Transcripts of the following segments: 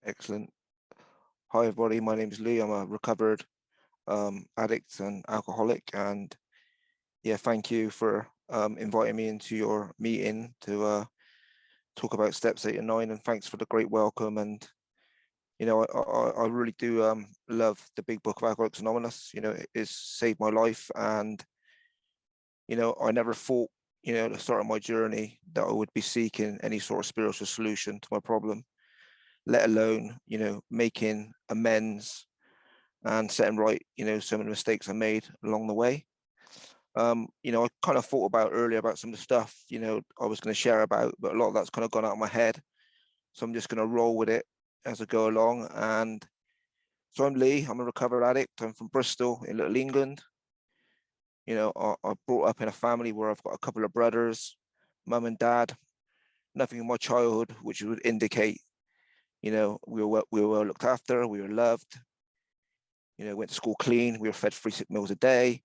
Excellent. Hi, everybody. My name is Lee. I'm a recovered addict and alcoholic. And yeah, thank you for inviting me into your meeting to talk about steps 8 and 9. And thanks for the great welcome. And I really do love the big book of Alcoholics Anonymous. It's saved my life. And I never thought, at the start of my journey, that I would be seeking any sort of spiritual solution to my problem, let alone making amends and setting right, some of the mistakes I made along the way. I kind of thought about earlier about some of the stuff, I was going to share about, but a lot of that's kind of gone out of my head. So I'm just going to roll with it as I go along. And so I'm Lee. I'm a recovered addict. I'm from Bristol in Little England. I brought up in a family where I've got a couple of brothers, mum and dad. Nothing in my childhood which would indicate, we were well looked after, we were loved. Went to school clean. We were fed 3 meals a day.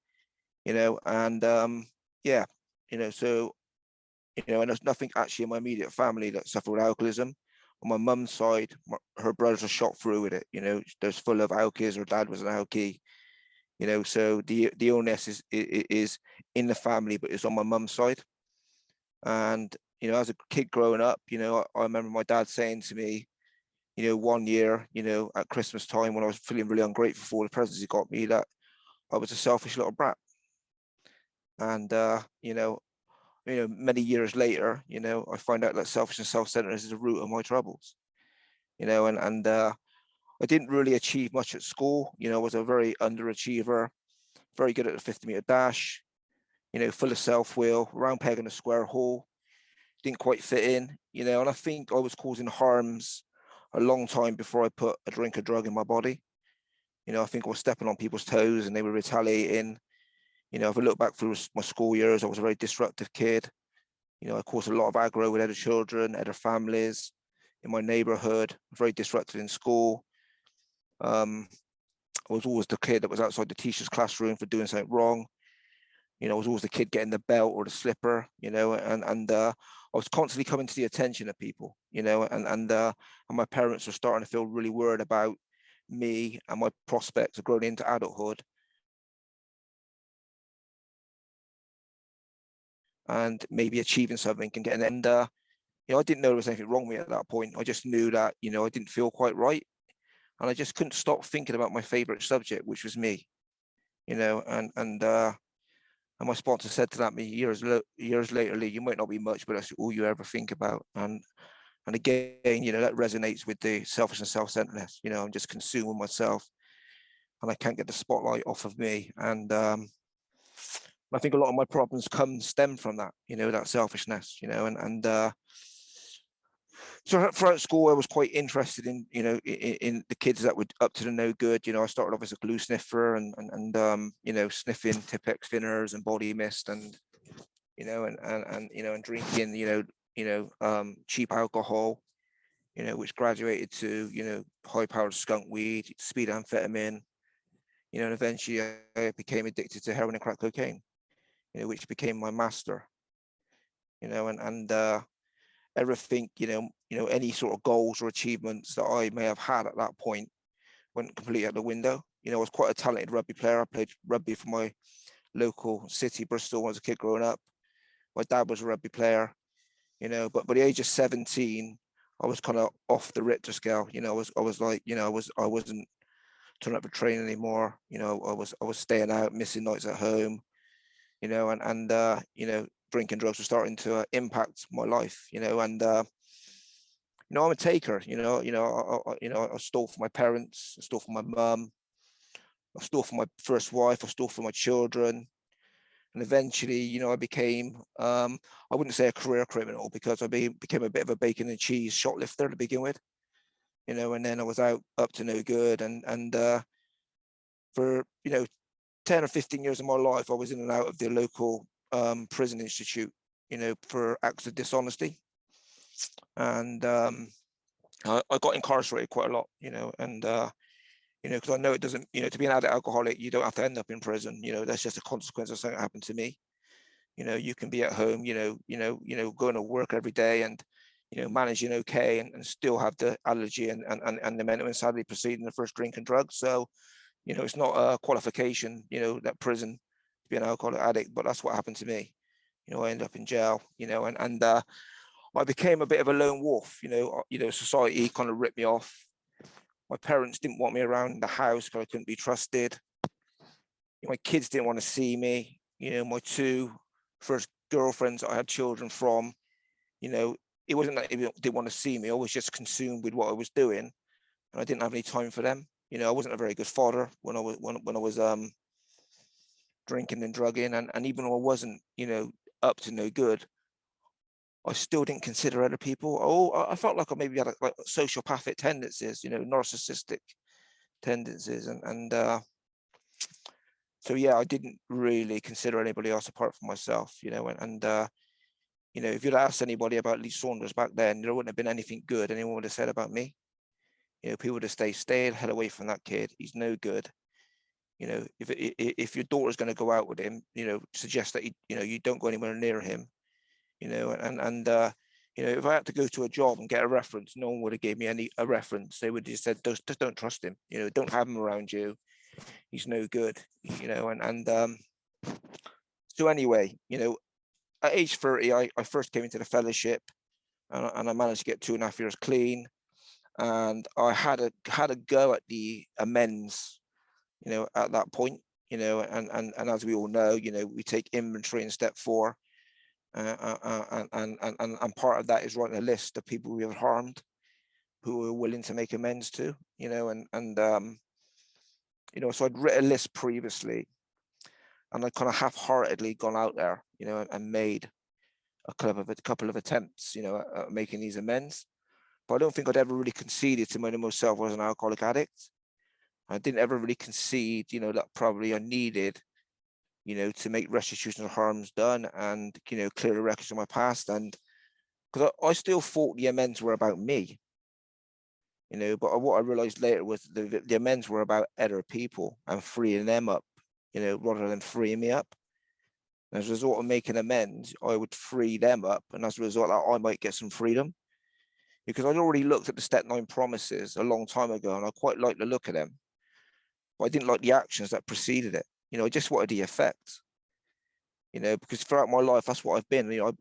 And yeah, so and there's nothing actually in my immediate family that suffered with alcoholism. On my mum's side, her brothers are shot through with it. There's full of alkies. Her dad was an alkie. So the illness is in the family, but it's on my mum's side. And as a kid growing up, I remember my dad saying to me, one year, at Christmas time when I was feeling really ungrateful for all the presents he got me, that I was a selfish little brat. And many years later, I find out that selfish and self-centeredness is the root of my troubles. And I didn't really achieve much at school. I was a very underachiever, very good at the 50-meter dash, full of self-will, round peg in a square hole, didn't quite fit in, and I think I was causing harms a long time before I put a drink or drug in my body. I think I was stepping on people's toes and they were retaliating. If I look back through my school years, I was a very disruptive kid. I caused a lot of aggro with other children, other families in my neighborhood, very disruptive in school. I was always the kid that was outside the teacher's classroom for doing something wrong. I was always the kid getting the belt or the slipper, and I was constantly coming to the attention of people, and my parents were starting to feel really worried about me and my prospects of growing into adulthood. And maybe achieving something and getting it. And I didn't know there was anything wrong with me at that point. I just knew that I didn't feel quite right, and I just couldn't stop thinking about my favorite subject, which was me. And my sponsor said to me years later, Lee, you might not be much, but that's all you ever think about. And again, that resonates with the selfish and self-centeredness. I'm just consuming myself, and I can't get the spotlight off of me. And I think a lot of my problems stem from that, that selfishness, and so throughout school, I was quite interested in, in the kids that were up to the no good. I started off as a glue sniffer and sniffing Tipp-Ex thinners and body mist and, and drinking, cheap alcohol, which graduated to, high-powered skunk weed, speed amphetamine, and eventually I became addicted to heroin and crack cocaine, which became my master, and everything, any sort of goals or achievements that I may have had at that point went completely out the window. I was quite a talented rugby player. I played rugby for my local city, Bristol, when I was a kid growing up. My dad was a rugby player, but by the age of 17, I was kind of off the Richter scale. I was like, I wasn't turning up for training anymore. I was staying out, missing nights at home, and drinking drugs were starting to impact my life, and I'm a taker, I stole from my parents, I stole from my mum, I stole from my first wife, I stole from my children. And eventually, I became, I wouldn't say a career criminal, because I became a bit of a bacon and cheese shoplifter to begin with, and then I was out up to no good. And for, 10 or 15 years of my life, I was in and out of the local prison institute, for acts of dishonesty. And I got incarcerated quite a lot, and because I know it doesn't, to be an addict alcoholic, you don't have to end up in prison. That's just a consequence of something that happened to me. You can be at home, going to work every day and, managing okay and still have the allergy and the mental insanity preceding the first drink and drugs. So, it's not a qualification, that prison to be an alcoholic addict, but that's what happened to me. I ended up in jail, and I became a bit of a lone wolf. Society kind of ripped me off. My parents didn't want me around the house because I couldn't be trusted. My kids didn't want to see me. My two first girlfriends I had children from, it wasn't that they didn't want to see me. I was just consumed with what I was doing, and I didn't have any time for them. I wasn't a very good father when I was drinking and drugging, and even though I wasn't, up to no good, I still didn't consider other people. I felt like I maybe had like sociopathic tendencies, narcissistic tendencies, and so yeah, I didn't really consider anybody else apart from myself, and if you'd asked anybody about Lee Saunders back then, there wouldn't have been anything good anyone would have said about me. People would have stay the hell away from that kid. He's no good. If your daughter's going to go out with him, suggest that you don't go anywhere near him. And if I had to go to a job and get a reference, no one would have gave me a reference. They would have just said, just don't trust him. Don't have him around you. He's no good. So anyway, at age 30, I first came into the fellowship, and I managed to get 2.5 years clean. And I had a go at the amends, at that point, and as we all know, we take inventory in step 4. And part of that is writing a list of people we have harmed who we're willing to make amends to, so I'd written a list previously, and I kind of half-heartedly gone out there, and made a couple of attempts, at making these amends. But I don't think I'd ever really conceded to myself as an alcoholic addict. I didn't ever really concede, that probably I needed, to make restitution of harms done and, clear the records of my past. And because I still thought the amends were about me, but what I realized later was the amends were about other people and freeing them up, rather than freeing me up. And as a result of making amends, I would free them up. And as a result, I might get some freedom, because I'd already looked at the Step 9 promises a long time ago, and I quite liked the look of them. But I didn't like the actions that preceded it. I just wanted the effect. Because throughout my life, that's what I've been. I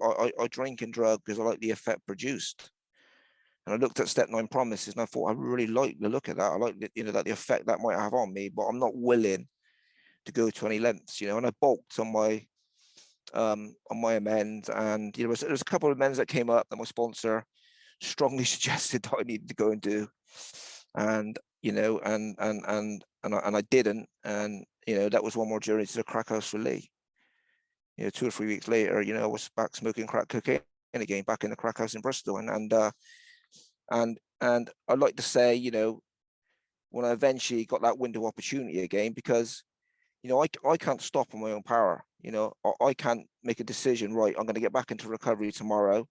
drink and drug because I like the effect produced. And I looked at Step 9 promises, and I thought I really like the look of that. I like that the effect that might have on me, but I'm not willing to go to any lengths. And I balked on my amends, and there was a couple of amends that came up that my sponsor strongly suggested that I needed to go and do, and I didn't, and that was one more journey to the crack house for Lee. 2 or 3 weeks later, I was back smoking crack cocaine again, back in the crack house in Bristol, and I'd like to say, when I eventually got that window of opportunity again, because I can't stop on my own power. I can't make a decision, right, I'm going to get back into recovery tomorrow,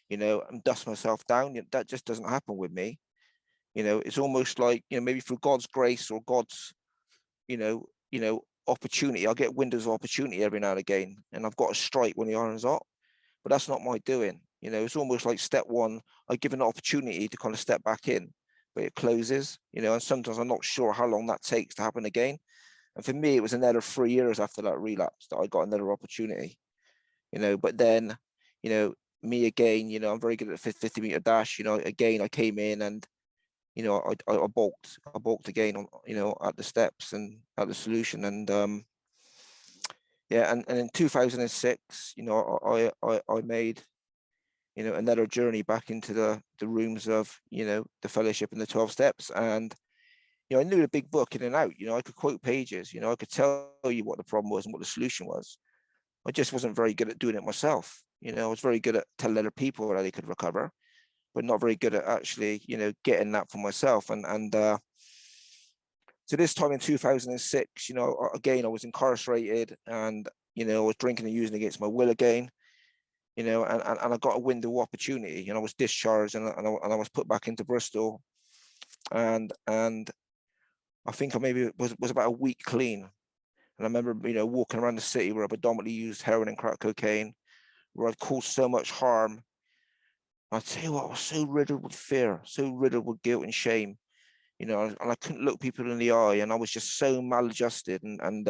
and dust myself down. That just doesn't happen with me. It's almost like, maybe through God's grace or God's, opportunity, I'll get windows of opportunity every now and again, and I've got to strike when the iron's hot. But that's not my doing. It's almost like step 1, I give an opportunity to kind of step back in, but it closes, and sometimes I'm not sure how long that takes to happen again. And for me, it was another 3 years after that relapse that I got another opportunity, but then, me again, I'm very good at the 50-meter dash, again, I came in and, I balked again on, at the steps and at the solution. And yeah, and in 2006, I made, another journey back into the rooms of, the fellowship and the 12 steps. And, I knew the big book in and out, I could quote pages, I could tell you what the problem was and what the solution was. I just wasn't very good at doing it myself. I was very good at telling other people how they could recover, but not very good at actually, getting that for myself. And so this time in 2006, again, I was incarcerated, and, I was drinking and using against my will again, and I got a window of opportunity, and I was discharged, and I was put back into Bristol, and I think I maybe was about a week clean. And I remember, walking around the city where I predominantly used heroin and crack cocaine, where I'd caused so much harm I tell you what, I was so riddled with fear, so riddled with guilt and shame, you know, and I couldn't look people in the eye, and I was just so maladjusted, and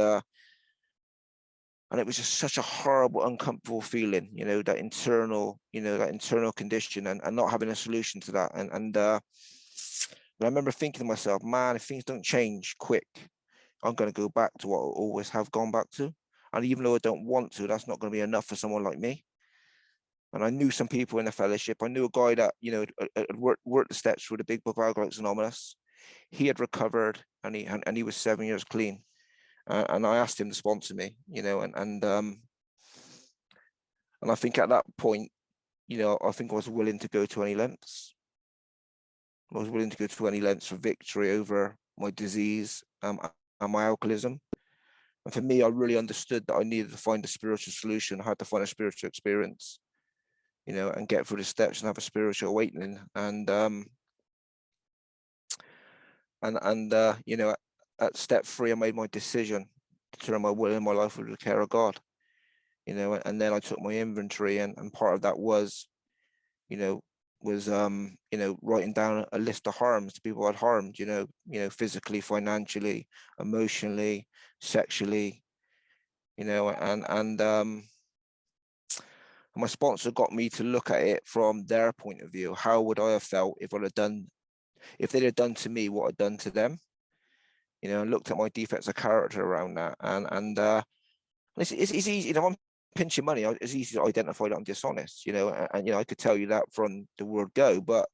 it was just such a horrible, uncomfortable feeling, you know, that internal condition, and not having a solution to that. And I remember thinking to myself, man, if things don't change quick, I'm going to go back to what I always have gone back to. And even though I don't want to, that's not going to be enough for someone like me. And I knew some people in the fellowship. I knew a guy that, you know, had worked the steps through the Big Book of Alcoholics Anonymous. He had recovered, and he was 7 years clean. And I asked him to sponsor me, you know, and I think at that point, you know, I think I was willing to go to any lengths. I was willing to go to any lengths for victory over my disease and my alcoholism. And for me, I really understood that I needed to find a spiritual solution. I had to find a spiritual experience, you know, and get through the steps and have a spiritual awakening. You know, at step 3, I made my decision to turn my will and my life over to the care of God, you know, and then I took my inventory, and part of that was, you know, writing down a list of harms to people I'd harmed, you know, physically, financially, emotionally, sexually, you know, and my sponsor got me to look at it from their point of view. How would I have felt if they'd have done to me what I'd done to them? You know, and looked at my defects of character around that, and it's easy. You know, I'm pinching money. It's easy to identify that I'm dishonest. You know, and you know, I could tell you that from the word go. But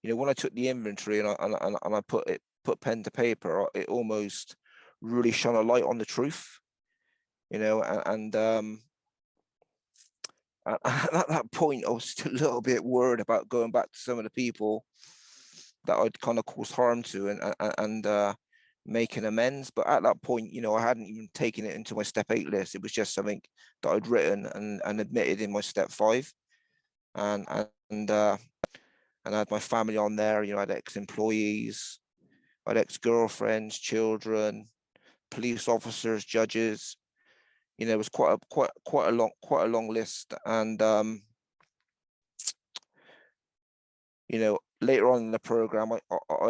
you know, when I took the inventory and I put pen to paper, it almost really shone a light on the truth. You know, and at that point, I was still a little bit worried about going back to some of the people that I'd kind of caused harm to, and making amends. But at that point, you know, I hadn't even taken it into my step 8 list. It was just something that I'd written and admitted in my step 5, and and uh, and I had my family on there. You know, I had ex-employees, I had ex-girlfriends, children, police officers, judges. You know, it was quite a long list, and you know, later on in the program, I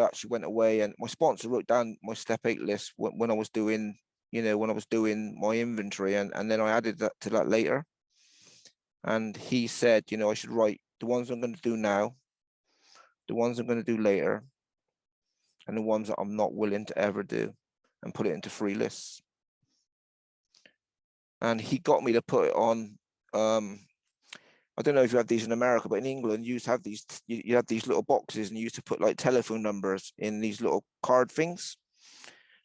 actually went away, and my sponsor wrote down my step 8 list when I was doing, you know, when I was doing my inventory, and then I added that to that later. And he said, you know, I should write the ones I'm going to do now, the ones I'm going to do later, and the ones that I'm not willing to ever do, and put it into 3 lists. And he got me to put it on. I don't know if you have these in America, but in England, you used to have these. You had these little boxes, and you used to put like telephone numbers in these little card things.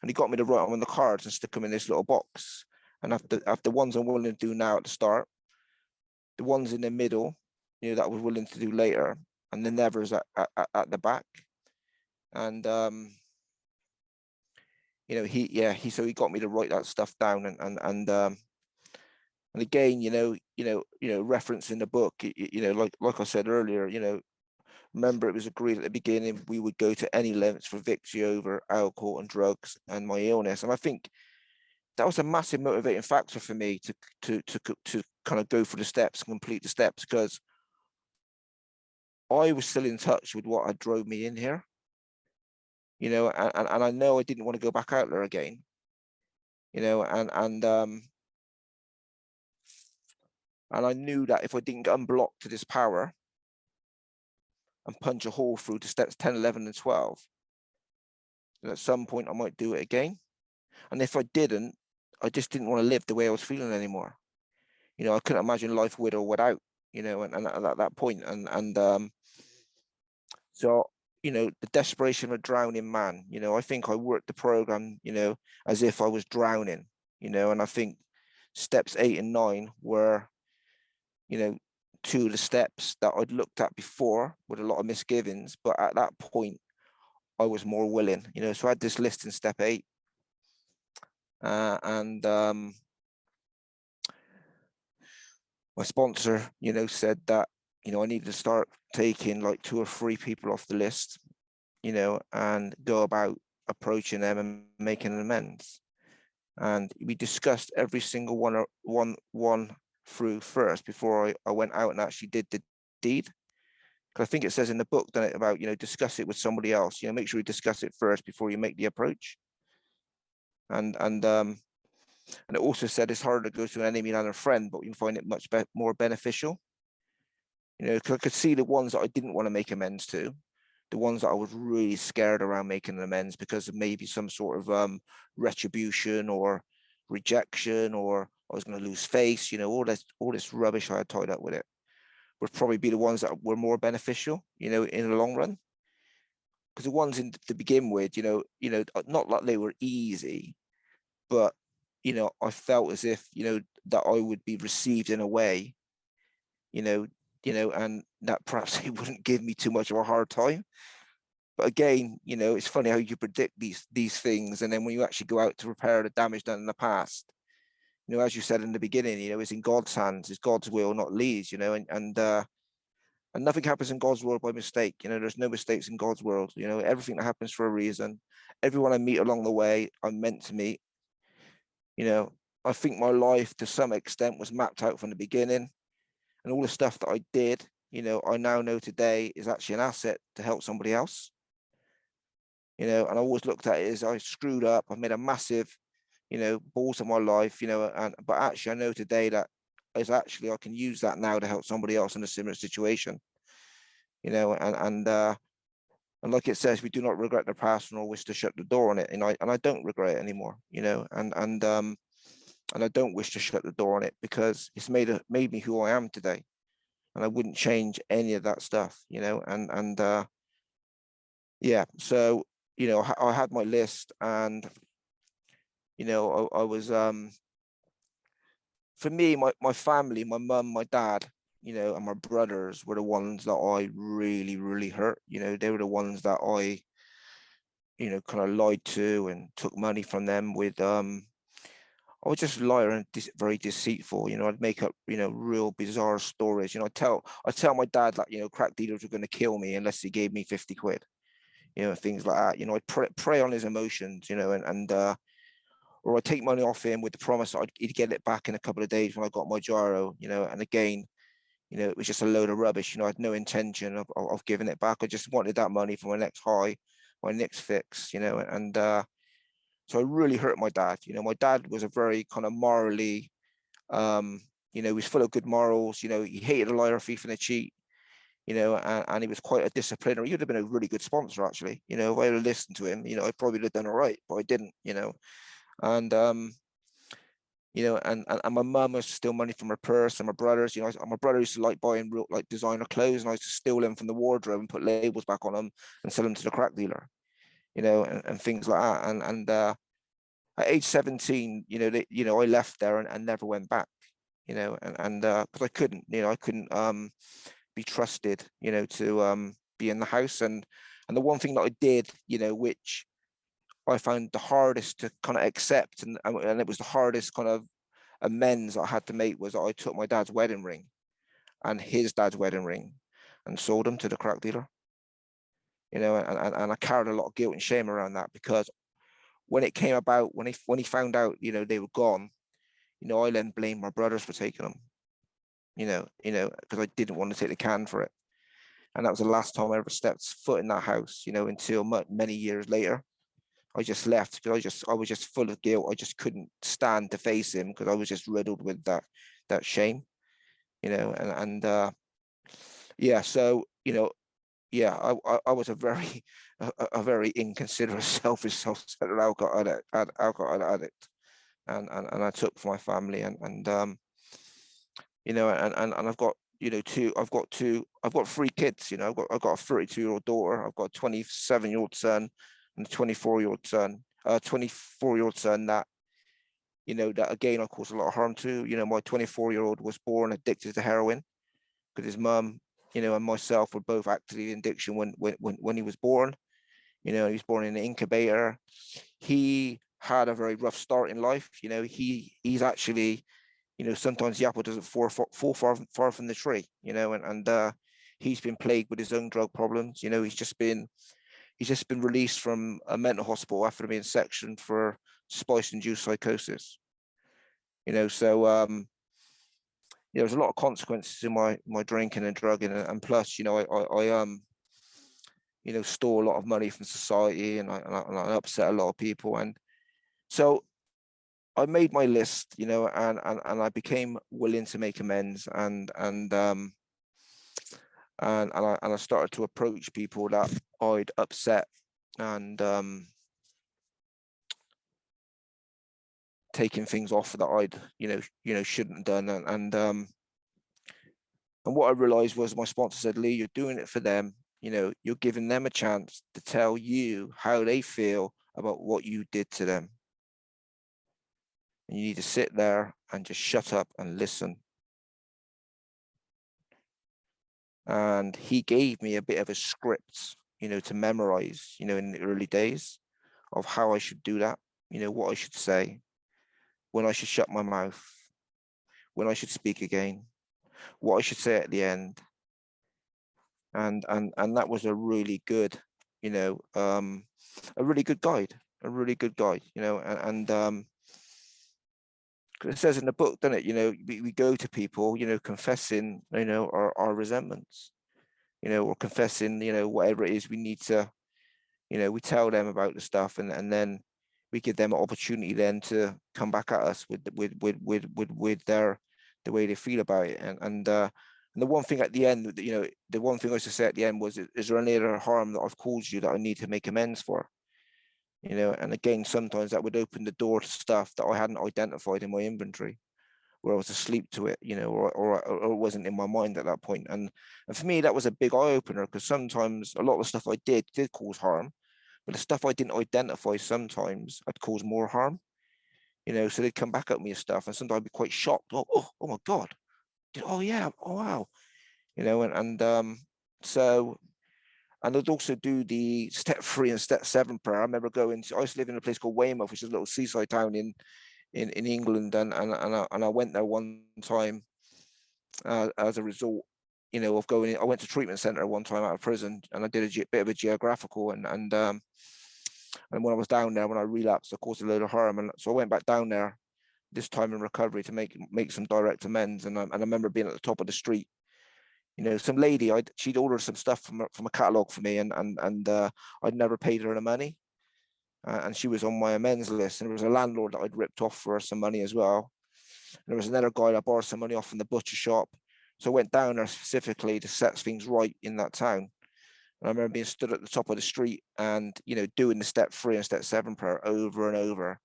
And he got me to write them on the cards and stick them in this little box. And after ones I'm willing to do now at the start, the ones in the middle, you know, that I was willing to do later, and the nevers at the back. And you know, he got me to write that stuff down, and again, you know, referencing the book, you know, like I said earlier, you know, remember it was agreed at the beginning we would go to any lengths for victory over alcohol and drugs and my illness, and I think that was a massive motivating factor for me to kind of go through the steps and complete the steps, because I was still in touch with what had drove me in here, you know, and I know I didn't want to go back out there again, you know, and I knew that if I didn't get unblocked to this power and punch a hole through to steps 10, 11, and 12, then at some point I might do it again. And if I didn't, I just didn't want to live the way I was feeling anymore. You know, I couldn't imagine life with or without, you know, and at that point, so, you know, the desperation of a drowning man, you know, I think I worked the program, you know, as if I was drowning, you know, and I think steps 8 and 9 were, you know, 2 of the steps that I'd looked at before with a lot of misgivings, but at that point I was more willing, you know. So I had this list in step 8, and my sponsor, you know, said that, you know, I needed to start taking like 2 or 3 people off the list, you know, and go about approaching them and making amends. And we discussed every single one through first before I went out and actually did the deed. Because I think it says in the book that about, discuss it with somebody else. Make sure you discuss it first before you make the approach. And it also said it's harder to go to an enemy than a friend, but you can find it much more beneficial. Because I could see the ones that I didn't want to make amends to, the ones that I was really scared around making an amends because of maybe some sort of retribution or rejection, or I was going to lose face. All this rubbish I had tied up with it would probably be the ones that were more beneficial, in the long run. Because the ones to begin with, not like they were easy, but I felt as if that I would be received in a way, and that perhaps it wouldn't give me too much of a hard time. But again, it's funny how you predict these things, and then when you actually go out to repair the damage done in the past, as you said in the beginning, it's in God's hands, it's God's will, not Lee's, and nothing happens in God's world by mistake. There's no mistakes in God's world. Everything that happens for a reason. Everyone I meet along the way, I'm meant to meet. I think my life to some extent was mapped out from the beginning, and all the stuff that I did, I now know today is actually an asset to help somebody else. And I always looked at it as I screwed up. I made a massive, balls of my life, but actually I know today that is actually I can use that now to help somebody else in a similar situation. And like it says, we do not regret the past nor wish to shut the door on it. And I don't regret it anymore, and I don't wish to shut the door on it because it's made me who I am today, and I wouldn't change any of that stuff, and yeah. So I had my list, and I was for me, my family, my mum, my dad, and my brothers were the ones that I really, really hurt. They were the ones that I, kind of lied to and took money from them with, I was just liar and very deceitful. I'd make up, real bizarre stories. I tell my dad that, crack dealers were going to kill me unless he gave me 50 quid, things like that. I'd prey on his emotions, and or I'd take money off him with the promise that he'd get it back in a couple of days when I got my gyro, and again, it was just a load of rubbish. I had no intention of giving it back. I just wanted that money for my next high, my next fix, and so I really hurt my dad. My dad was a very kind of morally, he was full of good morals. He hated a liar, a thief, and a cheat. And he was quite a disciplinary. He would have been a really good sponsor, actually. If I had listened to him, I probably would have done all right, but I didn't. And and my mum was to steal money from her purse, and my brothers, my brother used to like buying real like designer clothes, and I used to steal them from the wardrobe and put labels back on them and sell them to the crack dealer, and things like that. And at age 17, I left there and never went back, and because I couldn't, be trusted, to be in the house. And the one thing that I did, which I found the hardest to kind of accept, and it was the hardest kind of amends I had to make, was that I took my dad's wedding ring and his dad's wedding ring and sold them to the crack dealer. And I carried a lot of guilt and shame around that, because when it came about, when he found out, they were gone, I then blamed my brothers for taking them, because I didn't want to take the can for it. And that was the last time I ever stepped foot in that house, until many years later. I just left because I was just full of guilt. I just couldn't stand to face him because I was just riddled with that shame, and yeah. So yeah, I was a very very inconsiderate, selfish, self-centered alcohol addict, and I took for my family, and and I've got I've got three kids. I've got a 32-year-old daughter, I've got a 27-year-old son, and a 24-year-old son, 24-year-old son that that again I caused a lot of harm to. My 24-year-old was born addicted to heroin because his mum, and myself were both actively in addiction when he was born. He was born in an incubator. He had a very rough start in life. He's actually, sometimes the apple doesn't fall far from the tree, and he's been plagued with his own drug problems. He's just been released from a mental hospital after being sectioned for spice-induced psychosis. So there was a lot of consequences to my drinking and drugging, and plus, I stole a lot of money from society, and I upset a lot of people, and so I made my list, and I became willing to make amends, and I started to approach people that I'd upset, and taking things off that I'd shouldn't have done, and what I realized was my sponsor said, Lee, you're doing it for them. You're giving them a chance to tell you how they feel about what you did to them. And you need to sit there and just shut up and listen. And he gave me a bit of a script, to memorize, in the early days of how I should do that, what I should say, when I should shut my mouth, when I should speak again, what I should say at the end. And that was a really good, a really good guide, and it says in the book, doesn't it? We go to people, confessing, our resentments, or confessing, whatever it is we need to, we tell them about the stuff, and then we give them an opportunity then to come back at us with their the way they feel about it, and the one thing at the end, the one thing I used to say at the end was, is there any other harm that I've caused you that I need to make amends for? And again, sometimes that would open the door to stuff that I hadn't identified in my inventory, where I was asleep to it, or it wasn't in my mind at that point. And for me, that was a big eye opener, because sometimes a lot of the stuff I did cause harm, but the stuff I didn't identify sometimes had caused more harm. So they'd come back at me and stuff, and sometimes I'd be quite shocked. Oh my God. Oh yeah. Oh wow. So, and I'd also do the step 3 and step 7 prayer. I remember I used to live in a place called Weymouth, which is a little seaside town in England, and I went there one time as a result, of going in. I went to treatment center one time out of prison, and I did a bit of a geographical, and when I was down there, when I relapsed, I caused a load of harm, and so I went back down there this time in recovery to make some direct amends, and I remember being at the top of the street. Some lady, she'd ordered some stuff from a catalog for me, and I'd never paid her the money, and she was on my amends list. And there was a landlord that I'd ripped off for some money as well. And there was another guy that borrowed some money off from the butcher shop. So I went down there specifically to set things right in that town. And I remember being stood at the top of the street and, doing the step 3 and step 7 prayer over and over,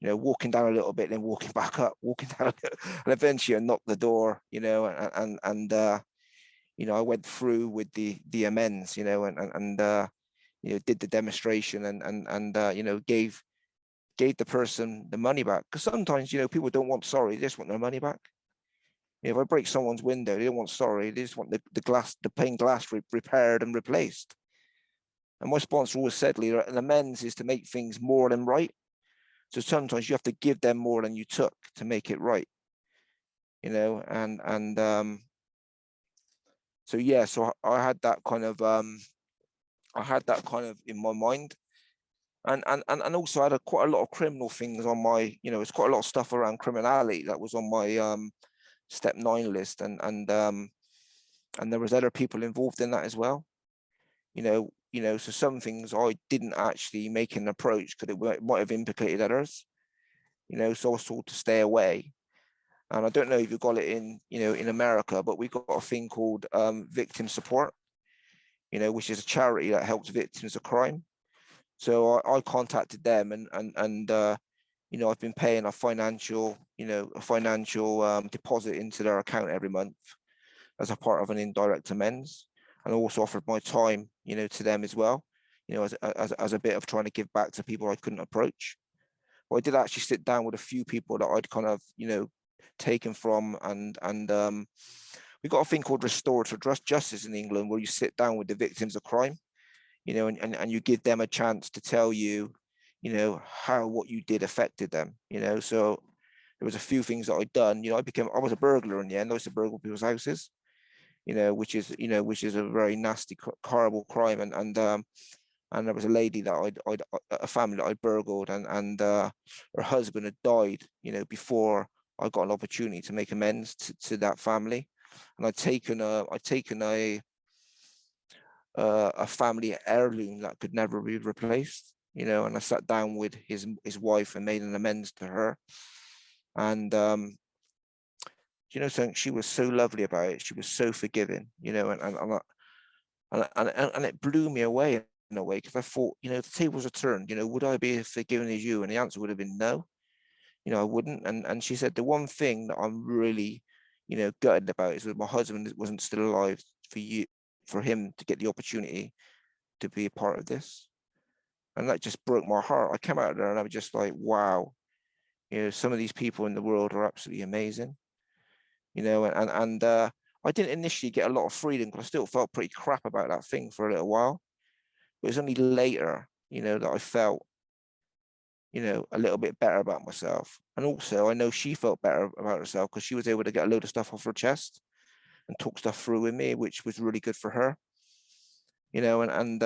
walking down a little bit, then walking back up, walking down a bit, and eventually I knocked the door, and I went through with the amends, and did the demonstration, and gave the person the money back. Because sometimes, people don't want sorry, they just want their money back. If I break someone's window, they don't want sorry, they just want the pane glass repaired and replaced. And my sponsor always said, Leader, an amends is to make things more than right. So sometimes you have to give them more than you took to make it right. So yeah, so I had that kind of in my mind, and also I had quite a lot of criminal things on my, it's quite a lot of stuff around criminality that was on my step 9 list, and there was other people involved in that as well. So some things I didn't actually make an approach because it might have implicated others. So I was told to stay away. And I don't know if you got it in America, but we got a thing called victim support, which is a charity that helps victims of crime. So I contacted them, and I've been paying a financial deposit into their account every month as a part of an indirect amends, and also offered my time, to them as well, as a bit of trying to give back to people I couldn't approach. Well, I did actually sit down with a few people that I'd kind of, taken from, and we got a thing called restorative justice in England, where you sit down with the victims of crime, and you give them a chance to tell you, how what you did affected them, so there was a few things that I'd done. I was a burglar in the end. I used to burgle people's houses, which is a very nasty, horrible crime, and there was a lady that a family that I burgled, and her husband had died, before I got an opportunity to make amends to that family, and I'd taken a family heirloom that could never be replaced, you know, and I sat down with his wife and made an amends to her. And you know, so she was so lovely about it. She was so forgiving, you know, and it blew me away in a way, because I thought, you know, if the tables are turned, you know, would I be as forgiving as you? And the answer would have been no, you know, I wouldn't. And she said the one thing that I'm really, you know, gutted about is that my husband wasn't still alive for him to get the opportunity to be a part of this. And that just broke my heart. I came out of there and I was just like, wow, you know, some of these people in the world are absolutely amazing, you know, and I didn't initially get a lot of freedom because I still felt pretty crap about that thing for a little while. But it was only later, you know, that I felt, you know, a little bit better about myself. And also I know she felt better about herself because she was able to get a load of stuff off her chest and talk stuff through with me, which was really good for her, you know, and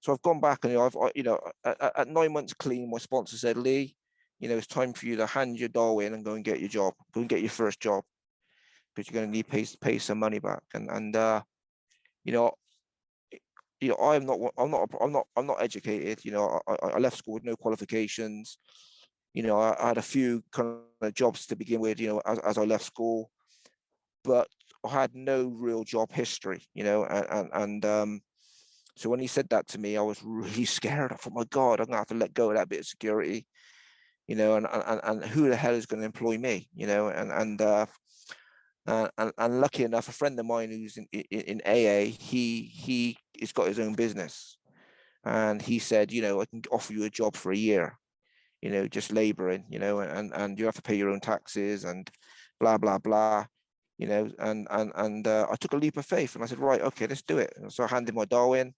so I've gone back and, you know, at 9 months clean, my sponsor said, Lee, you know, it's time for you to hand your doll in and go and get your job, go and get your first job, because you're going to need pay some money back. And you know, I'm not educated. You know, I left school with no qualifications. You know, I had a few kind of jobs to begin with, you know, as I left school, but I had no real job history, you know, and so when he said that to me, I was really scared. I thought, my God, I'm gonna have to let go of that bit of security, you know, and who the hell is going to employ me, you know, and lucky enough, a friend of mine who's in AA, he has got his own business, and he said, you know, I can offer you a job for a year, you know, just laboring, you know, and you have to pay your own taxes and blah blah blah, you know, and I took a leap of faith and I said, right, okay, let's do it. And so I handed my doll in,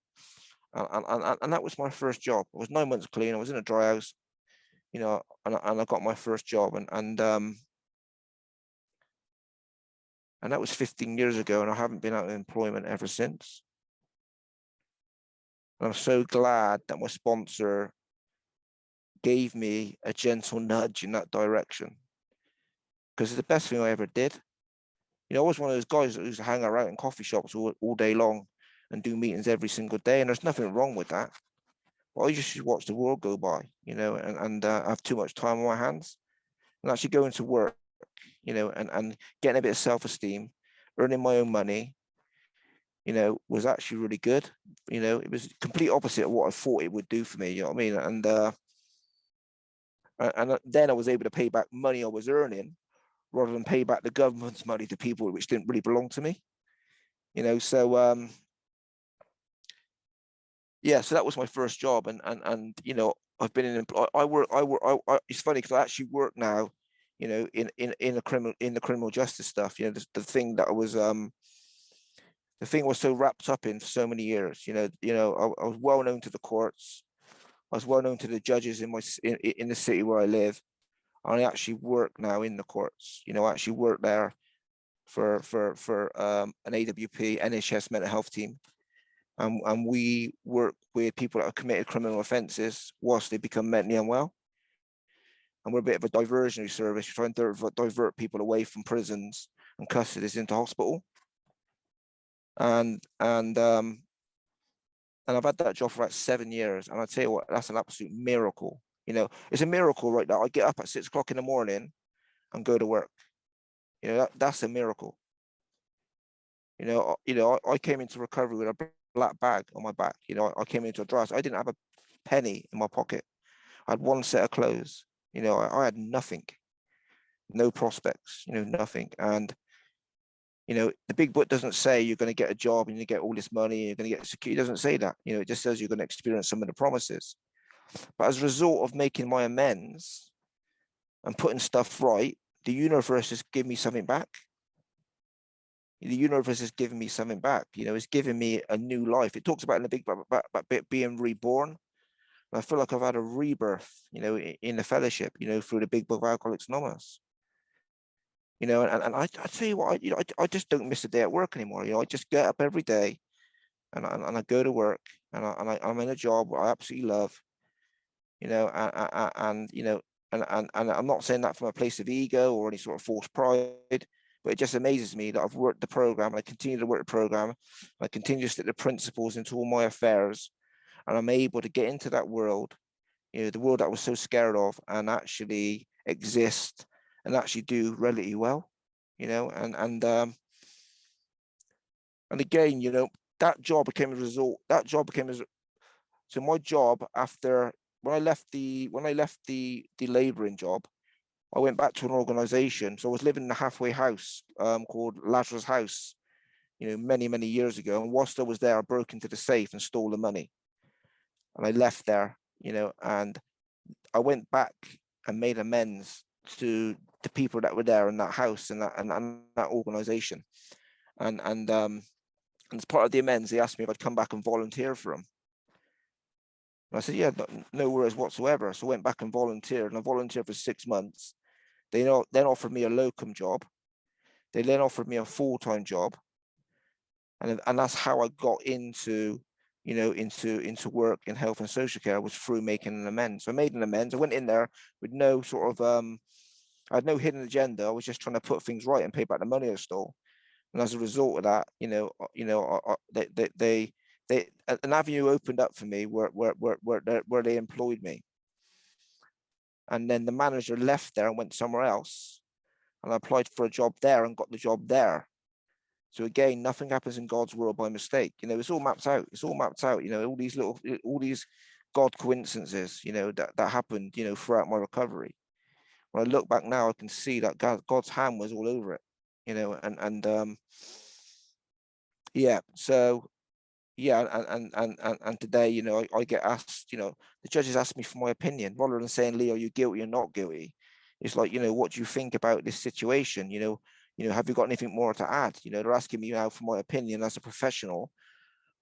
and that was my first job. I was 9 months clean. I was in a dry house, you know, and I got my first job, and that was 15 years ago, and I haven't been out of employment ever since. And I'm so glad that my sponsor gave me a gentle nudge in that direction, because it's the best thing I ever did. You know, I was one of those guys that used to hang around in coffee shops all day long and do meetings every single day, and there's nothing wrong with that. But I just watch the world go by, you know, and I have too much time on my hands. And actually going to work, you know, and getting a bit of self-esteem, earning my own money, you know, was actually really good. You know, it was the complete opposite of what I thought it would do for me, you know what I mean? And then I was able to pay back money I was earning rather than pay back the government's money to people which didn't really belong to me, you know. So yeah, so that was my first job, and you know, I've been in I work it's funny because I actually work now, you know, in the criminal justice stuff. You know, the thing that was the thing was so wrapped up in for so many years. You know, I was well known to the courts. I was well known to the judges in the city where I live. I actually work now in the courts. You know, I actually work there for an AWP NHS mental health team, and we work with people that have committed criminal offences whilst they become mentally unwell. And we're a bit of a diversionary service. We try and divert people away from prisons and custodies into hospital. And I've had that job for about 7 years, and I tell you what, that's an absolute miracle. You know, it's a miracle right now. I get up at 6 o'clock in the morning and go to work. You know, that's a miracle. You know, I came into recovery with a black bag on my back. You know, I came into a dry house. I didn't have a penny in my pocket. I had one set of clothes. You know, I had nothing, no prospects. You know, nothing. And you know, the big book doesn't say you're going to get a job and you get all this money, and you're going to get security. It doesn't say that. You know, it just says you're going to experience some of the promises. But as a result of making my amends and putting stuff right, the universe has given me something back. The universe has given me something back. You know, it's given me a new life. It talks about in the big book about being reborn. And I feel like I've had a rebirth, you know, in the fellowship, you know, through the big book of Alcoholics Anonymous. You know, and I tell you what, I just don't miss a day at work anymore. You know, I just get up every day and I go to work, and I'm in a job I absolutely love, you know, and you know, and I'm not saying that from a place of ego or any sort of false pride, but it just amazes me that I've worked the program, and I continue to work the program, I continue to stick the principles into all my affairs, and I'm able to get into that world, the world that I was so scared of, and actually exist and actually do relatively well, and again, that job became a result. That job became a so my job after when I left the labouring job, I went back to an organization. So I was living in a halfway house called Lazarus House, many, many years ago. And whilst I was there, I broke into the safe and stole the money. And I left there, and I went back and made amends to the people that were there in that house and that organization. And as part of the amends, they asked me if I'd come back and volunteer for them. And I said, yeah, no worries whatsoever. So I went back and volunteered, and I volunteered for 6 months. They then offered me a locum job. They then offered me a full-time job, and that's how I got into work in health and social care, was through making an amends. So I made an amends. I went in there with no sort of I had no hidden agenda. I was just trying to put things right and pay back the money I stole. And as a result of that, they an avenue opened up for me where they employed me. And then the manager left there and went somewhere else, and I applied for a job there and got the job there. So again, nothing happens in God's world by mistake. It's all mapped out. It's all mapped out. All these God coincidences, that happened, throughout my recovery. When I look back now, I can see that God's hand was all over it, and yeah. So yeah, and today, I get asked, the judges ask me for my opinion rather than saying, Lee, are you guilty or not guilty? It's like, what do you think about this situation? Have you got anything more to add? They're asking me now for my opinion as a professional,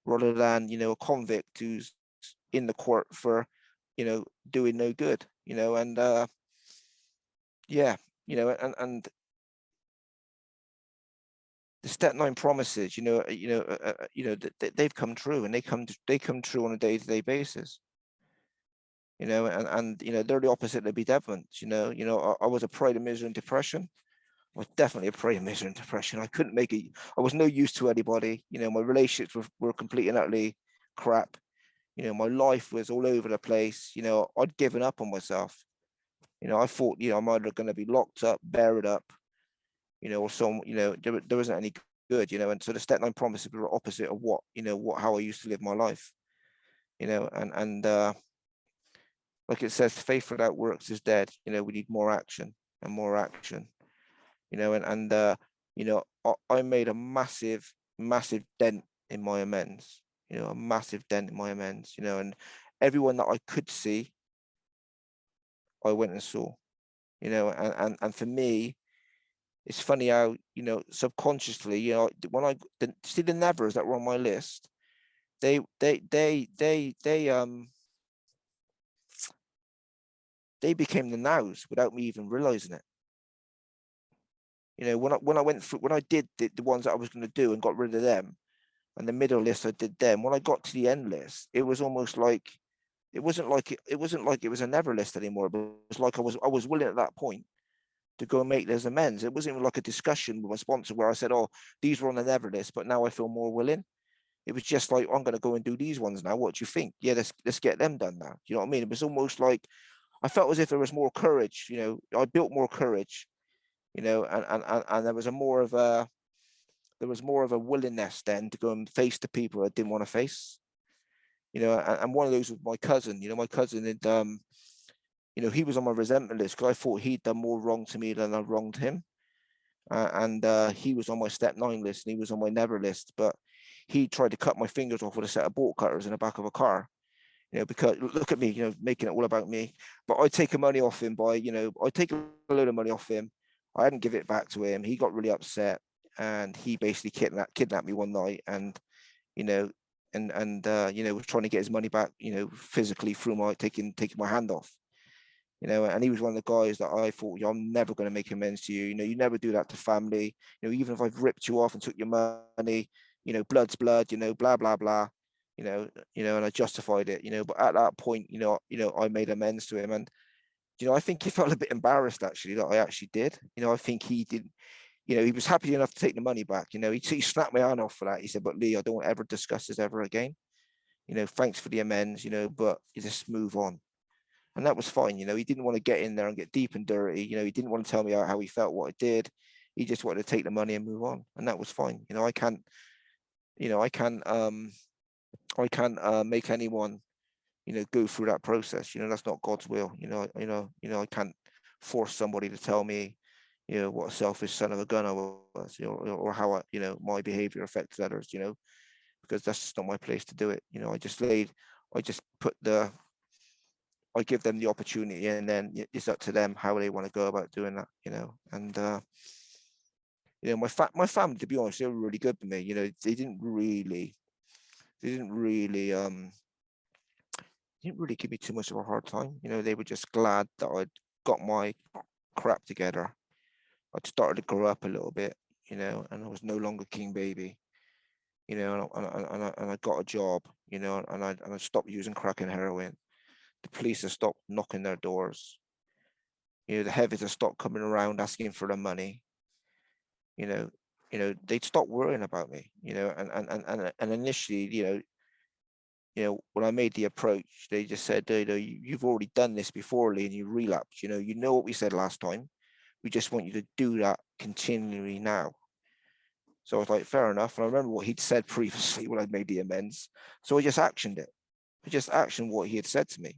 rather than, a convict who's in the court for, doing no good, and yeah, and the Step 9 promises, they've come true, and they come true on a day-to-day basis. And they're the opposite of bedevilments. I was a prey to misery and depression. I was definitely a prey to misery and depression. I couldn't make it. I was no use to anybody. My relationships were completely and utterly crap. My life was all over the place. I'd given up on myself. I thought, I'm either going to be locked up, buried up, or some, there wasn't any good, and so the Step 9 promises were opposite of how I used to live my life, and like it says, faith without works is dead. We need more action and more action, and I made a massive, massive dent in my amends, a massive dent in my amends, and everyone that I could see, I went and saw, and for me, it's funny how, subconsciously, when I see the nevers that were on my list, they became the nows without me even realizing it. When I did the ones that I was going to do and got rid of them, and the middle list I did them, when I got to the end list, it was almost like it wasn't like it was a never list anymore. But it was like I was willing at that point to go and make those amends. It wasn't even like a discussion with my sponsor where I said, oh, these were on the never list, but now I feel more willing. It was just like, I'm going to go and do these ones now. What do you think? Yeah, let's get them done now. You know what I mean? It was almost like I felt as if there was more courage. I built more courage. And there was more of a willingness then to go and face the people I didn't want to face. And one of those was my cousin. My cousin had he was on my resentment list because I thought he'd done more wrong to me than I wronged him. And he was on my Step 9 list, and he was on my never list, but he tried to cut my fingers off with a set of bolt cutters in the back of a car, because look at me, making it all about me. But I'd take money off him I'd take a load of money off him. I hadn't give it back to him. He got really upset, and he basically kidnapped me one night, and was trying to get his money back, physically through my taking my hand off. And he was one of the guys that I thought, I'm never going to make amends to you. You never do that to family. Even if I've ripped you off and took your money, blood's blood, blah, blah, blah, and I justified it, but at that point, I made amends to him. And, I think he felt a bit embarrassed actually that I actually did. I think he didn't, he was happy enough to take the money back. He snapped my hand off for that. He said, "But Lee, I don't want to ever discuss this ever again. Thanks for the amends, but you just move on." And that was fine. He didn't want to get in there and get deep and dirty. He didn't want to tell me how he felt, what I did. He just wanted to take the money and move on. And that was fine. I can't, I can't make anyone, go through that process. That's not God's will. I can't force somebody to tell me, what a selfish son of a gun I was, or how my behavior affected others, because that's just not my place to do it. I just I give them the opportunity, and then it's up to them how they want to go about doing that, and my family, to be honest, they were really good with me. They didn't really give me too much of a hard time. They were just glad that I'd got my crap together. I'd started to grow up a little bit, and I was no longer king baby, and I got a job, and I stopped using crack and heroin. The police have stopped knocking their doors. The heavies have stopped coming around asking for the money. They'd stop worrying about me, and initially, when I made the approach, they just said, you've already done this before, Lee, and you relapsed. You know what we said last time. We just want you to do that continually now. So I was like, fair enough. And I remember what he'd said previously when I'd made the amends. So I just actioned it. I just actioned what he had said to me,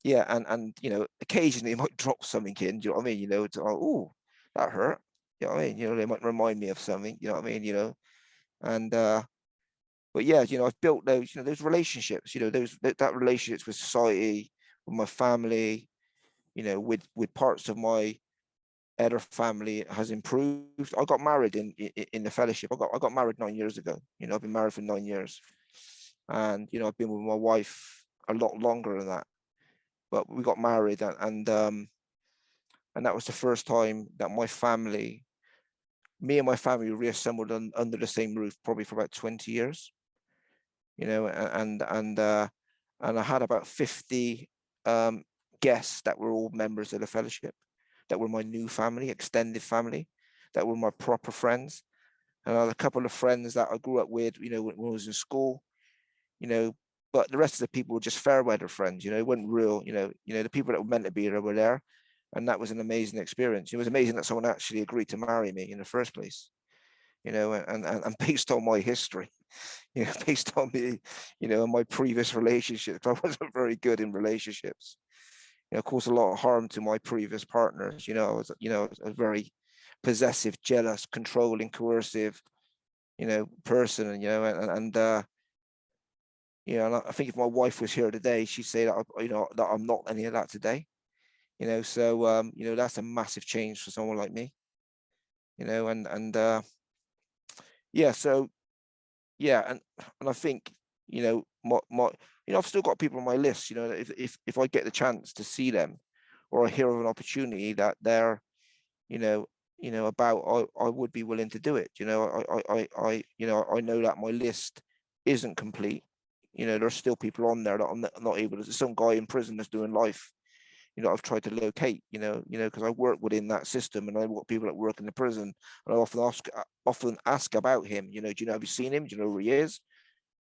yeah, and occasionally it might drop something in. Do you know what I mean? It's like, oh, that hurt. You know what I mean? They might remind me of something. You know what I mean? And but yeah, I've built those relationships. That relationships with society, with my family, with parts of my other family has improved. I got married in the fellowship. I got married 9 years ago. I've been married for 9 years, and I've been with my wife a lot longer than that. But we got married, and that was the first time that me and my family reassembled under the same roof, probably for about 20 years. And I had about 50 guests that were all members of the fellowship, that were my new family, extended family, that were my proper friends. And I had a couple of friends that I grew up with, when I was in school, but the rest of the people were just fair weather friends, it wasn't real, the people that were meant to be there were there. And that was an amazing experience. It was amazing that someone actually agreed to marry me in the first place, and based on my history, based on me, my previous relationships. I wasn't very good in relationships. Caused a lot of harm to my previous partners. I was a very possessive, jealous, controlling, coercive, person, and I think if my wife was here today, she'd say that that I'm not any of that today. So that's a massive change for someone like me. And yeah, so yeah, and I think my I've still got people on my list. If I get the chance to see them, or I hear of an opportunity that they're about, I would be willing to do it. I know that my list isn't complete. There's still people on there that I'm not able to. There's some guy in prison that's doing life. I've tried to locate. Because I work within that system, and I work people that work in the prison, and I often ask about him. Do you know, have you seen him? Do you know who he is?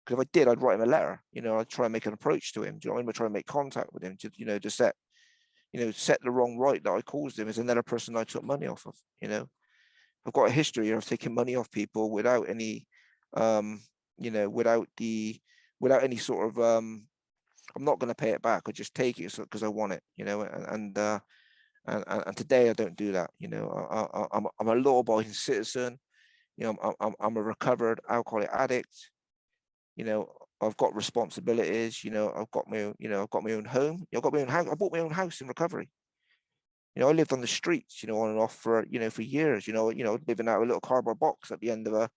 Because if I did, I'd write him a letter. I'd try and make an approach to him. Do you know what I mean? I'd try and make contact with him to set the wrong right that I caused him as another person I took money off of. I've got a history of taking money off people without any, without any sort of, I'm not going to pay it back. I just take it because I want it, and today I don't do that. I'm a law-abiding citizen. I'm a recovered alcoholic addict. I've got responsibilities. I've got my own home. I've got my own house. I bought my own house in recovery. I lived on the streets, on and off for years. Living out a little cardboard box at the end of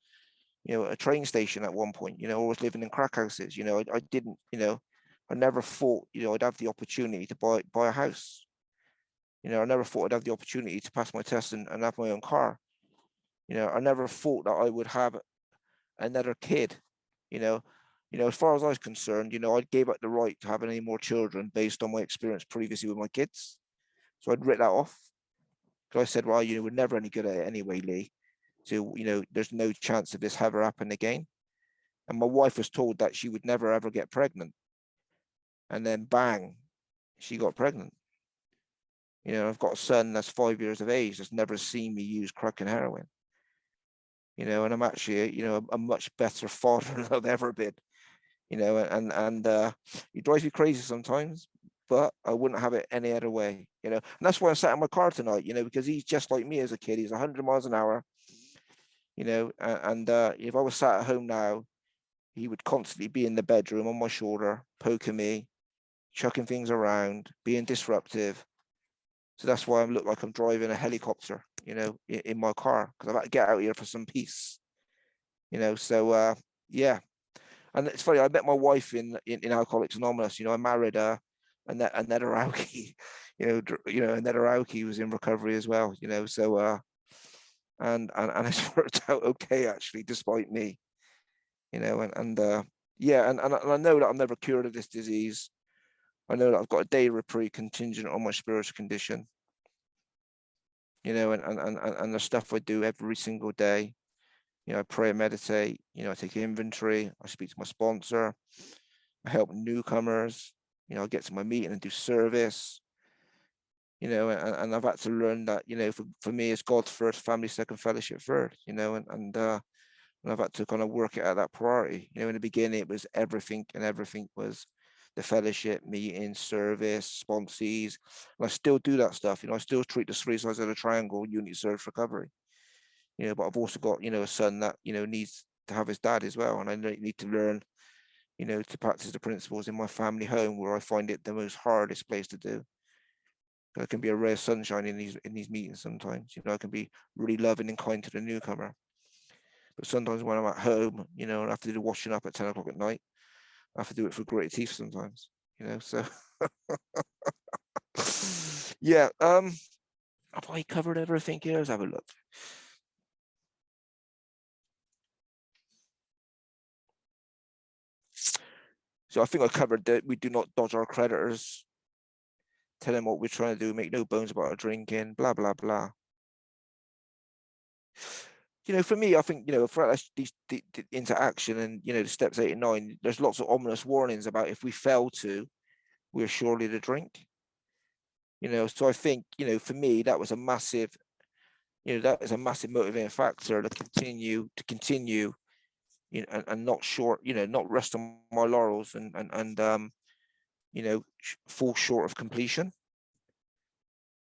a train station at one point. I was living in crack houses. I didn't. I never thought I'd have the opportunity to buy a house. I never thought I'd have the opportunity to pass my test and have my own car. I never thought that I would have another kid. You know, as far as I was concerned, you know, I gave up the right to have any more children based on my experience previously with my kids. So I'd write that off. Because I said, well, you know, we're never any good at it anyway, Lee. So, you know, there's no chance of this ever happening again. And my wife was told that she would never ever get pregnant. And then bang, she got pregnant. You know, I've got a son that's 5 years of age that's never seen me use crack and heroin. You know, and I'm actually, you know, a much better father than I've ever been. You know, and it drives me crazy sometimes, but I wouldn't have it any other way. You know, and that's why I sat in my car tonight. You know, because he's just like me as a kid. He's 100 miles an hour. You know, and if I was sat at home now, he would constantly be in the bedroom on my shoulder, poking me, chucking things around, being disruptive. So that's why I look like I'm driving a helicopter, you know, in my car, because I've got to get out here for some peace, you know. So yeah, and it's funny. I met my wife in Alcoholics Anonymous. You know, I married Aneta Rauki. You know, Aneta Rauki was in recovery as well. You know, so and it's worked out okay actually, despite me. You know, and yeah, and I know that I'm never cured of this disease. I know that I've got a day reprieve contingent on my spiritual condition. You know, and the stuff I do every single day. You know, I pray and meditate. You know, I take inventory. I speak to my sponsor. I help newcomers. You know, I get to my meeting and do service. You know, and I've had to learn that, you know, for me, it's God first, family second, fellowship third. You know, and I've had to kind of work it at that priority. You know, in the beginning, it was everything, and everything was the fellowship, meeting, service, sponsees. And I still do that stuff. You know, I still treat the three sides of the triangle, unity, service, recovery. You know, but I've also got, you know, a son that, you know, needs to have his dad as well. And I need to learn, you know, to practice the principles in my family home, where I find it the most hardest place to do. I can be a ray of sunshine in these meetings sometimes. You know, I can be really loving and kind to the newcomer. But sometimes when I'm at home, you know, and I have to do the washing up at 10 o'clock at night, I have to do it for gritted teeth sometimes, you know. So yeah, have I covered everything here? Let's have a look. So I think I covered that we do not dodge our creditors, tell them what we're trying to do, make no bones about our drinking, blah, blah, blah. You know, for me, I think, you know, for these into action and, you know, the steps 8 and 9, there's lots of ominous warnings about if we fail to, we're surely to drink. You know, so I think, you know, for me, that was a massive, you know, that is a massive motivating factor to continue, you know, and not short, you know, not rest on my laurels and you know, fall short of completion.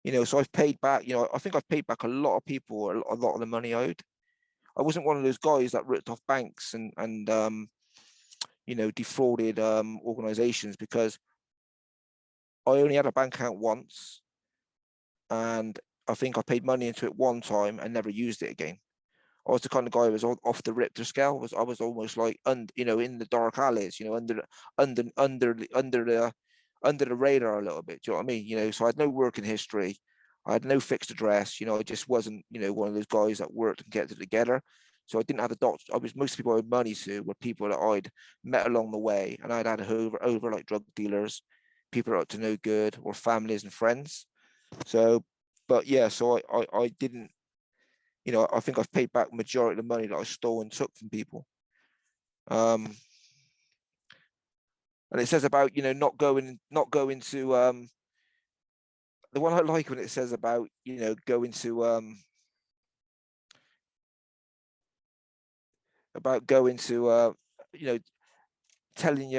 You know, so I've paid back, you know, I think I've paid back a lot of people a lot of the money I owed. I wasn't one of those guys that ripped off banks and you know, defrauded organizations, because I only had a bank account once, and I think I paid money into it one time and never used it again. I was the kind of guy who was off the Richter scale. I was almost like, you know, in the dark alleys, you know, under the radar a little bit. Do you know what I mean? You know, so I had no working history. I had no fixed address. You know, I just wasn't, you know, one of those guys that worked and kept it together. So I didn't have a doctor. I was most people I owed money to were people that I'd met along the way, and I'd had over like drug dealers, people that are up to no good, or families and friends. So, but yeah, so I didn't, you know, I think I've paid back majority of the money that I stole and took from people. Um, and it says about, you know, not going to the one I like when it says about, you know, going to about going to you know, telling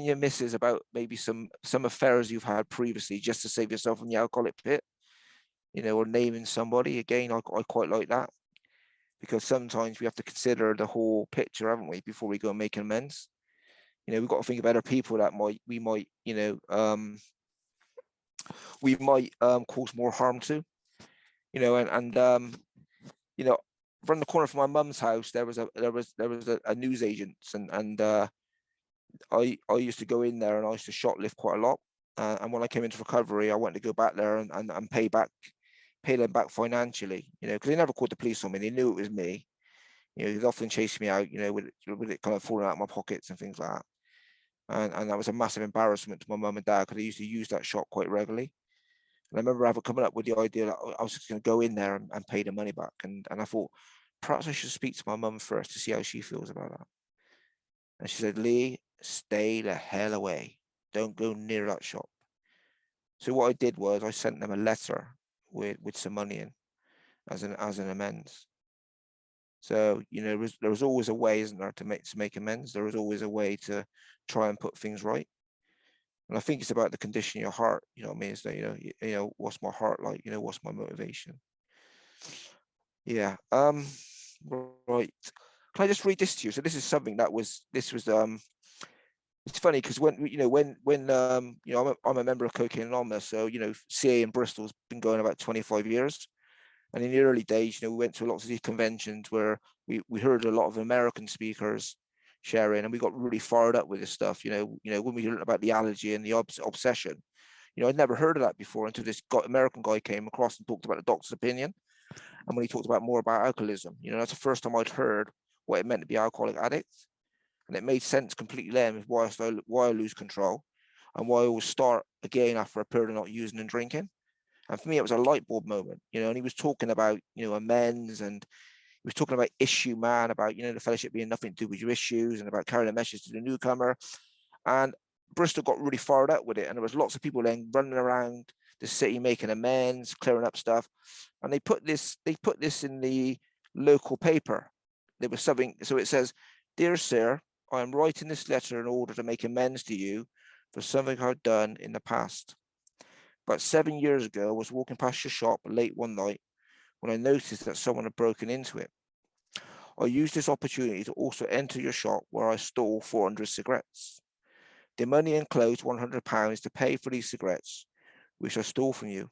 your missus about maybe some affairs you've had previously, just to save yourself from the alcoholic pit, you know, or naming somebody. Again, I quite like that, because sometimes we have to consider the whole picture, haven't we, before we go and make amends. You know, we've got to think of other people that we might, you know, we might cause more harm to. You know, and you know, from the corner from my mum's house, there was a news agent, and I used to go in there, and I used to shoplift quite a lot. And when I came into recovery, I went to go back there and pay them back financially. You know, because they never called the police on me. They knew it was me. You know, they'd often chase me out. You know, with it kind of falling out of my pockets and things like that. And that was a massive embarrassment to my mum and dad, because I used to use that shop quite regularly. And I remember having coming up with the idea that I was just going to go in there and pay the money back. And I thought, perhaps I should speak to my mum first to see how she feels about that. And she said, Lee, stay the hell away. Don't go near that shop. So what I did was I sent them a letter with some money in as an amends. So, you know, there was always a way, isn't there, to make amends. There was always a way to try and put things right. And I think it's about the condition of your heart. You know what I mean? It's that, you know, what's my heart like? You know, what's my motivation? Yeah. Right. Can I just read this to you? So this is something that was it's funny because when you know you know I'm a member of Cocaine Anonymous, so you know CA in Bristol's been going about 25 years. And in the early days, you know, we went to lots of these conventions where we heard a lot of American speakers sharing, and we got really fired up with this stuff. You know, when we learned about the allergy and the obsession, you know, I'd never heard of that before until this American guy came across and talked about the doctor's opinion. And when he talked about more about alcoholism, you know, that's the first time I'd heard what it meant to be alcoholic addict. And it made sense completely then why I lose control and why I always start again after a period of not using and drinking. And for me, it was a light bulb moment, you know, and he was talking about, you know, amends, and he was talking about issue man, about, you know, the fellowship being nothing to do with your issues, and about carrying a message to the newcomer. And Bristol got really fired up with it. And there was lots of people then running around the city making amends, clearing up stuff. And they put this in the local paper. There was something, so it says, "Dear sir, I am writing this letter in order to make amends to you for something I've done in the past. About 7 years ago, I was walking past your shop late one night when I noticed that someone had broken into it. I used this opportunity to also enter your shop, where I stole 400 cigarettes. The money enclosed £100 to pay for these cigarettes, which I stole from you.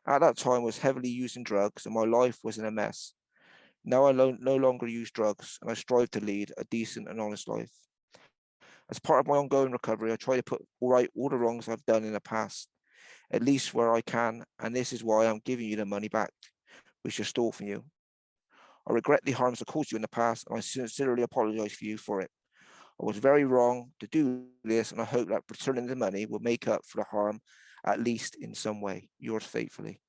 At that time, I was heavily using drugs and my life was in a mess. Now I no longer use drugs, and I strive to lead a decent and honest life. As part of my ongoing recovery, I try to put right all the wrongs I've done in the past, at least where I can, and this is why I'm giving you the money back, which I stole from you. I regret the harms I caused you in the past, and I sincerely apologize for you for it. I was very wrong to do this, and I hope that returning the money will make up for the harm, at least in some way. Yours faithfully."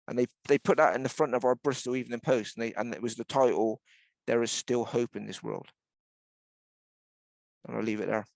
And they put that in the front of our Bristol Evening Post, and it was the title, "There is Still Hope in This World." And I'll leave it there.